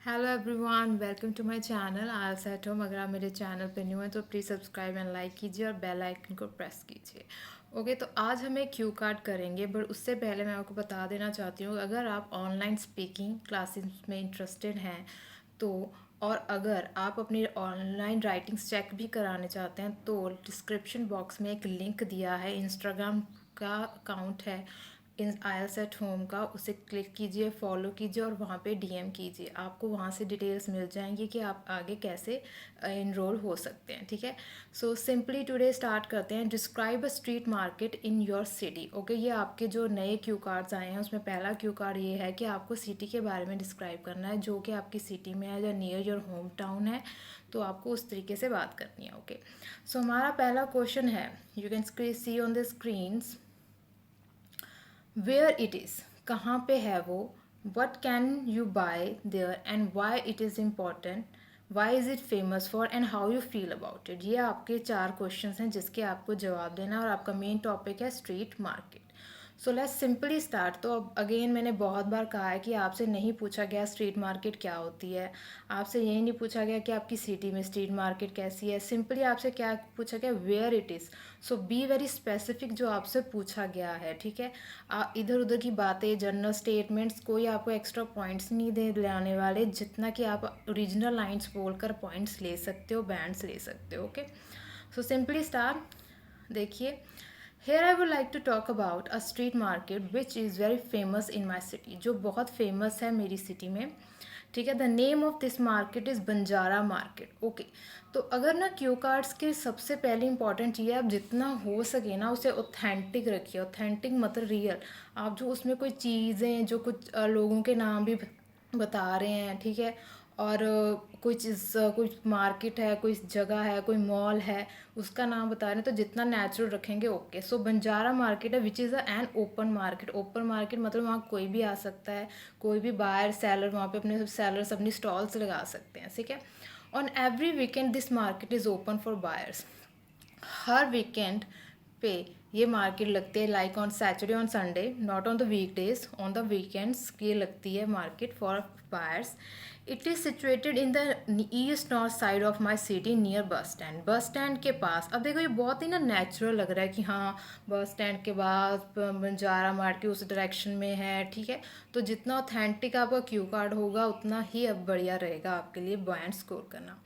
Hello everyone, welcome to my channel आज at home. अगर आप मेरे चैनल पे न्यू हैं तो प्लीज़ सब्सक्राइब एंड लाइक कीजिए और बेल आइकन को प्रेस कीजिए। ओके, तो आज हम एक क्यू कार्ड करेंगे, बट उससे पहले मैं आपको बता देना चाहती हूँ, अगर आप ऑनलाइन स्पीकिंग क्लासेस में इंटरेस्टेड हैं तो और अगर आप अपनी ऑनलाइन राइटिंग्स चेक भी कराने चाहते हैं तो डिस्क्रिप्शन बॉक्स में एक लिंक दिया है, इंस्टाग्राम का अकाउंट है इन आयल्स एट होम का, उसे क्लिक कीजिए, फॉलो कीजिए और वहाँ पे डीएम कीजिए। आपको वहाँ से डिटेल्स मिल जाएंगी कि आप आगे कैसे इनरोल हो सकते हैं। ठीक है, सो सिंपली टुडे स्टार्ट करते हैं। Describe a street market in your city. Okay, ये आपके जो नए क्यू कार्ड्स आए हैं उसमें पहला क्यू कार्ड ये है कि आपको सिटी के बारे में डिस्क्राइब करना है, जो कि आपकी सिटी में है या नियर योर होम टाउन है, तो आपको उस तरीके से बात करनी है। ओके, सो हमारा पहला क्वेश्चन है, you can see on the screens, where it is, कहाँ पे है वो, what can you buy there and why it is important, why is it famous for and how you feel about it. ये आपके 4 questions हैं जिसके आपको जवाब देना है और आपका मेन टॉपिक है street market. So let's simply start. तो अब अगेन मैंने बहुत बार कहा है कि आपसे नहीं पूछा गया स्ट्रीट मार्केट क्या होती है, आपसे यही नहीं पूछा गया कि आपकी सिटी में स्ट्रीट मार्केट कैसी है, सिंपली आपसे क्या पूछा गया, where it is. So be very specific जो आपसे पूछा गया है। ठीक है, इधर उधर की बातें, जनरल स्टेटमेंट्स, कोई आपको एक्स्ट्रा पॉइंट्स नहीं दे लाने वाले, जितना कि आप ओरिजिनल लाइन्स बोलकर पॉइंट्स ले सकते हो, बैंड्स ले सकते हो। Okay, so simply start. देखिए, here I would like to talk about a street market which is very famous in my city, जो बहुत फेमस है मेरी सिटी में। ठीक है, the name of this market is Banjara market. Okay, तो अगर ना क्यू कार्ड्स के सबसे पहले इंपॉर्टेंट चीज़ है, आप जितना हो सके ना उसे ऑथेंटिक रखिए। ऑथेंटिक मतलब रियल, आप जो उसमें कोई चीज़ें, जो कुछ लोगों के नाम भी बता रहे हैं, ठीक है, और कोई चीज़, कोई मार्केट है, कोई जगह है, कोई मॉल है, उसका नाम बता रहे हैं, तो जितना नेचुरल रखेंगे। ओके, सो बंजारा मार्केट है which is an open market. Open market मतलब वहाँ कोई भी आ सकता है, कोई भी बायर सेलर वहाँ पे अपने सेलर्स अपनी स्टॉल्स लगा सकते हैं। ठीक है, on every weekend this market is open for buyers. Her weekend पे ये मार्केट लगती है, like on Saturday on Sunday, not on the weekdays, on the weekends ये लगती है market for buyers. It is situated in the east north side of my city near bus stand. Bus stand के पास। अब देखो, ये बहुत ही ना natural लग रहा है कि हाँ बस स्टैंड के बाद बंजारा मार्केट उस डायरेक्शन में है। ठीक है, तो जितना ऑथेंटिक आपका क्यू कार्ड होगा उतना ही अब बढ़िया रहेगा आपके लिए पॉइंट स्कोर करना।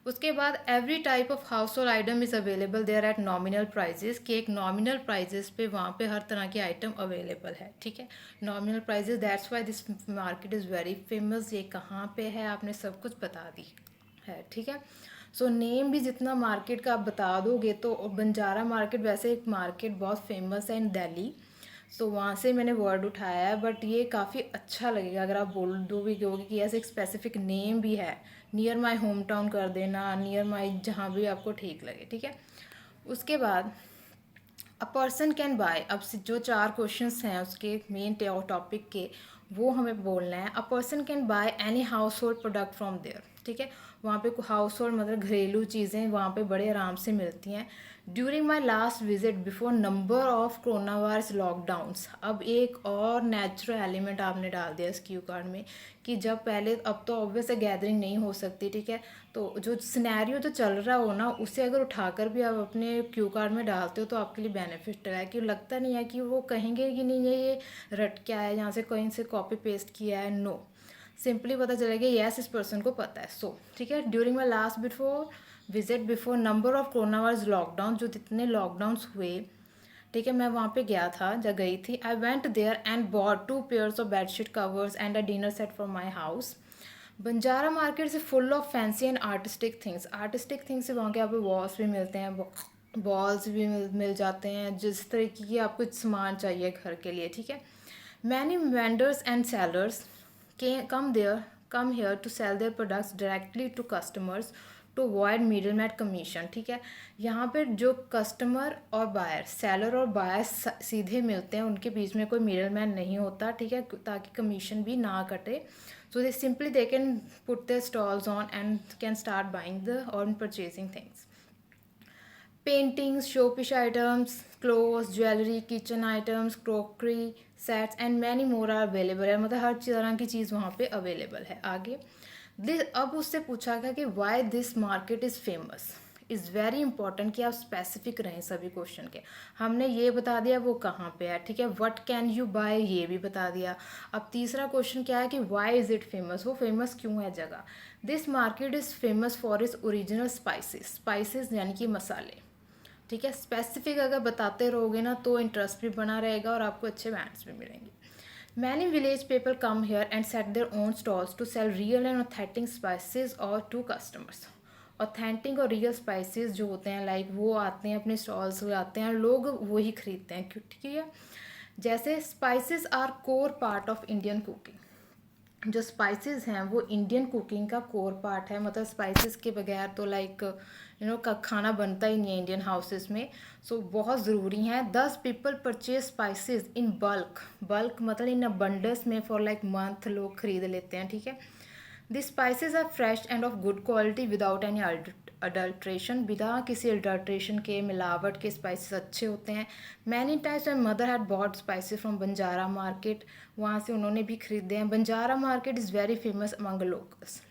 उसके बाद every type of household item is available there at nominal prices, कि एक नॉमिनल प्राइजेस पे वहाँ पे हर तरह की आइटम अवेलेबल है। ठीक है, nominal prices, that's why this market is very famous. ये कहाँ पे है आपने सब कुछ बता दी है। ठीक है, सो नेम भी जितना मार्केट का आप बता दोगे तो। बंजारा मार्केट वैसे एक मार्केट बहुत फेमस है इन दिल्ली, तो वहाँ से मैंने वर्ड उठाया है, बट ये काफ़ी अच्छा लगेगा अगर आप बोल दो भी कहोगे कि ऐसे एक स्पेसिफिक नेम भी है, नियर माई होम टाउन कर देना, नियर माई जहाँ भी आपको ठीक लगे। ठीक है, उसके बाद अ पर्सन कैन बाय। अब जो 4 क्वेश्चंस हैं उसके मेन टॉपिक के, वो हमें बोलना है। A person can buy any household product from there. ठीक है, वहाँ पे हाउस होल्ड मतलब घरेलू चीज़ें वहाँ पे बड़े आराम से मिलती हैं। During my last visit before number of corona virus lockdowns. अब एक और नेचुरल एलिमेंट आपने डाल दिया इस क्यू कार्ड में, कि जब पहले, अब तो ऑब्वियस गैदरिंग नहीं हो सकती। ठीक है, तो जो सिनेरियो जो चल रहा हो ना, उसे अगर उठाकर भी आप अपने क्यू कार्ड में डालते हो तो आपके लिए बेनिफिट है, कि लगता नहीं है कि वो कहेंगे कि नहीं ये रट क्या है, यहाँ से कहीं से कॉपी पेस्ट किया है। नो, सिंपली पता चलेगा यस इस पर्सन को पता है। सो ठीक है, during my last before visit before number of corona virus lockdown, जो जितने लॉकडाउन्स हुए, ठीक है, मैं वहाँ पे गया था, जब गई थी, I went there and bought 2 pairs of bedsheet covers and a dinner set for my house. Banjara market से full of fancy and artistic things. Artistic things से वहाँ के आपको वॉल्स भी मिलते हैं, बॉल्स भी मिल जाते हैं, जिस तरीके की आपको सामान चाहिए घर के लिए। ठीक है, many vendors and sellers come here to sell their products directly to customers to avoid middleman commission। ठीक है, यहाँ पे जो कस्टमर और बायर, सेलर और बायर सीधे मिलते हैं, उनके बीच में कोई मिडलमैन नहीं होता। ठीक है, ताकि कमीशन भी ना कटे। So they simply they can put their stalls on and can start buying the or purchasing things. Paintings, showpiece items, clothes, jewelry, kitchen items, crockery, sets and many more are available है, मतलब हर तरह की चीज़ वहाँ पे available है। आगे अब उससे पूछा गया कि Y this market is famous. Is very important कि आप स्पेसिफिक रहें सभी क्वेश्चन के। हमने ये बता दिया वो कहाँ पे है, ठीक है, व्हाट कैन यू बाय ये भी बता दिया। अब तीसरा क्वेश्चन क्या है कि वाई इज़ इट फेमस, वो फेमस क्यों है जगह। This market is famous for its original spices यानी कि मसाले, ठीक है। स्पेसिफिक अगर बताते रहोगे ना तो इंटरेस्ट भी बना रहेगा और आपको अच्छे बैंड्स भी मिलेंगे। Many village people come here and set their own stalls to sell real and authentic spices और टू कस्टमर्स। ऑथेंटिक और रियल स्पाइसेस जो होते हैं लाइक वो आते हैं अपने स्टॉल्स पे आते हैं, लोग वही खरीदते हैं क्यों, ठीक है। जैसे spices are core part of Indian cooking, जो स्पाइसेस हैं वो इंडियन कुकिंग का कोर पार्ट है, मतलब स्पाइसेस के बगैर तो लाइक का खाना बनता ही नहीं है इंडियन हाउसेस में। सो बहुत ज़रूरी हैं। 10 people purchase spices in bulk मतलब इन अबंडेंस में फॉर लाइक मंथ लोग खरीद लेते हैं, ठीक है। The spices are fresh and of good quality without any adulteration, बिना किसी अडल्ट्रेशन के मिलावट के स्पाइसेस अच्छे होते हैं। Many times my mother had bought spices from Banjara market, वहाँ से उन्होंने भी खरीदे हैं। Banjara market is very famous among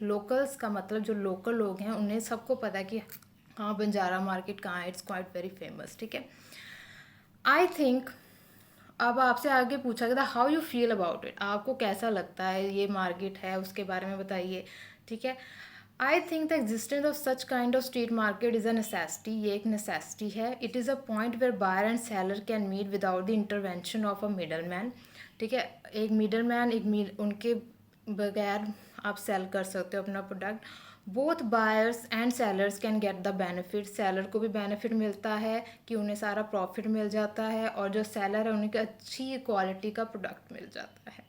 locals का मतलब जो लोकल लोग हैं उन्हें सबको पता है कि हाँ बंजारा मार्केट कहाँ है, इट्स क्वाइट वेरी फेमस, ठीक है। आई थिंक अब आपसे आगे पूछा गया था how you feel about it, आपको कैसा लगता है ये मार्केट है उसके बारे में बताइए, ठीक है। I think the existence of such kind of street market is a necessity, ये एक नेसेसिटी है। It is a point where buyer and seller can meet without the intervention of a middle man, ठीक है। एक middle man उनके बगैर आप cell कर सकते हो अपना product. Both buyers and sellers can get the benefit, seller को भी बेनिफिट मिलता है कि उन्हें सारा प्रॉफिट मिल जाता है और जो सेलर है उन्हें अच्छी क्वालिटी का प्रोडक्ट मिल जाता है।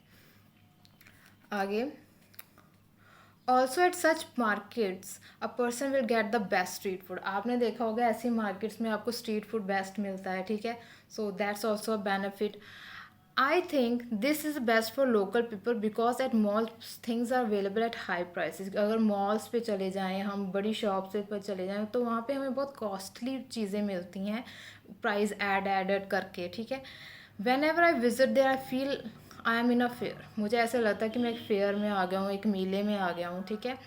आगे also at such markets a person will get the best street food, आपने देखा होगा ऐसी मार्केट्स में आपको स्ट्रीट फूड बेस्ट मिलता है, ठीक है। So that's also a benefit. I think this is best for local people because at malls things are available at high prices. अगर मॉल्स पे चले जाएँ, हम बड़ी शॉप्स पर चले जाएँ तो वहाँ पे हमें बहुत कॉस्टली चीज़ें मिलती हैं प्राइस एड करके, ठीक है। Whenever I visit there I feel I am in a fair, मुझे ऐसा लगता है कि मैं एक फेयर में आ गया हूँ, एक मेले में आ गया हूँ, ठीक है।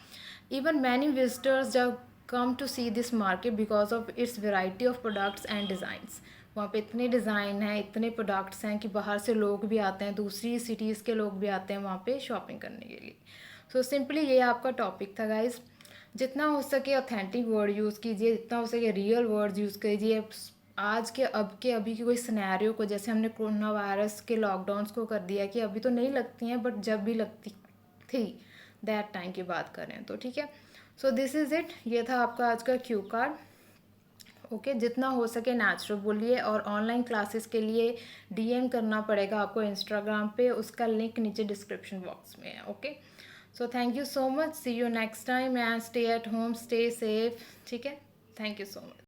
इवन मैनी विजिटर्स जब come to see this market because of its variety of products and designs, वहाँ पे इतने डिज़ाइन हैं, इतने प्रोडक्ट्स हैं कि बाहर से लोग भी आते हैं, दूसरी सिटीज़ के लोग भी आते हैं वहाँ पे शॉपिंग करने के लिए। सो सिंपली ये आपका टॉपिक था गाइज। जितना हो सके ऑथेंटिक वर्ड यूज़ कीजिए, जितना हो सके रियल वर्ड्स यूज़ कीजिए। आज के अभी की कोई सिनेरियो को, जैसे हमने कोरोना वायरस के लॉकडाउन्स को कर दिया कि अभी तो नहीं लगती हैं बट जब भी लगती थी दैट टाइम की बात करें तो, ठीक है। सो दिस इज़ इट, ये था आपका आज का क्यू कार्ड। ओके जितना हो सके नेचुरल बोलिए और ऑनलाइन क्लासेस के लिए डीएम करना पड़ेगा आपको इंस्टाग्राम पे, उसका लिंक नीचे डिस्क्रिप्शन बॉक्स में है। Okay so thank you so much, see you next time and stay at home, stay safe, ठीक है। Thank you so much.